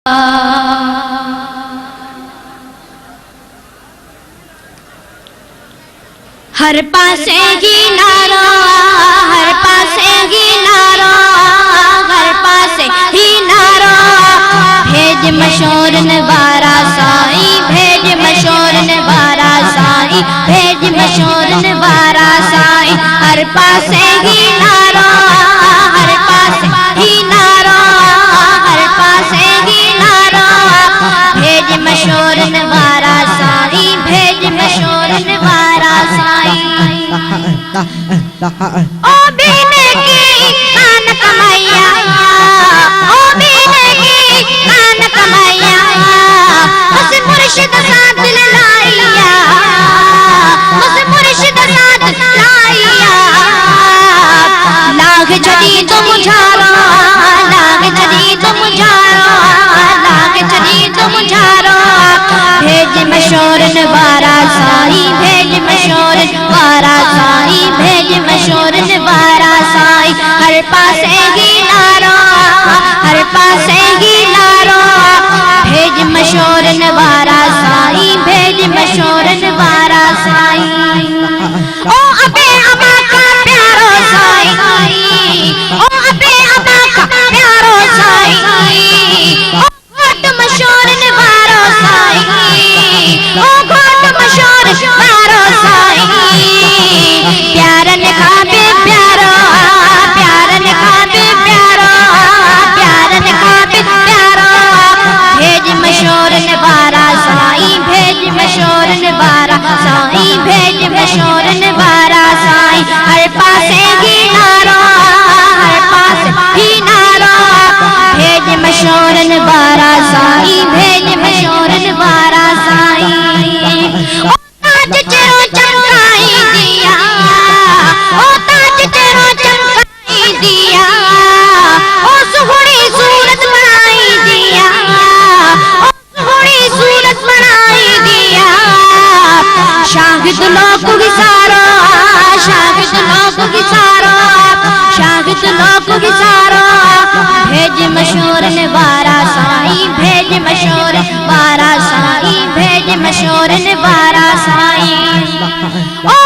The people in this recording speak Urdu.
ہر پاسے ہی نعرہ، ہر پاسے ہی نعرہ، ہر پاسے ہی نعرہ، بھیج مشور نوارا سائی، بھیج مشور نوارا سائی، بھیج مشور نوارا سائی، ہر پاسے ہی نعرہ، ہر پاسے ہی نعرہ، ہر پاسے ہی نعرہ، بھیج مشور نوارا سائی، بھیج مشور نوارا سائی۔ او بینے کی کان کمائیا، او بینے کی کان کمائیا، اس مرشد ساتھ لائیا، اس مرشد ساتھ لائیا، لاغ جدی تو مجھارا، لاغ جدی تو مجھارا، لاغ جدی تو مجھارا، بھیج مشور نوارا سائی، بھیج مشور نوارا سائی، بھیج مشور نوارا سائی، ہر پاسے ہی نعرہ، ہر پاسے ہی نعرہ، بھیج مشور نوارا سائی، بھیج مشور نوارا سائی۔ او ابے ابا کا پیارو سائی، او ابے ابا کا پیارو سائی، او گھوٹ مشور نوارا سائی، او گھوٹ مشور نوارا سائی، پیارن خوابے پیارا، پیارن خوابے پیارا، پیارن خوابے پیارا، بھیج مشور نوارا سائی، بھیج مشور نوارا سائی، بھیج مشور نوارا سائی، ہر پاسے ہی نعرہ، ہر پاسے ہی نعرہ، بھیج مشور نوارا سائی، بھیج مشور نوارا سائی۔ او تاج چرو چمکائی دیا، او تاج چرو چمکائی دیا، او سہوڑی صورت بنائی دیا، او سہوڑی صورت بنائی دیا، شاہد لوگ وسارا، شاہد لوگ وسارا، شاہد لوگ وسارا، بھیج مشور نوارا سائی، بھیج مشور نوارا سائی، بھیج مشور نوارا سائی۔ او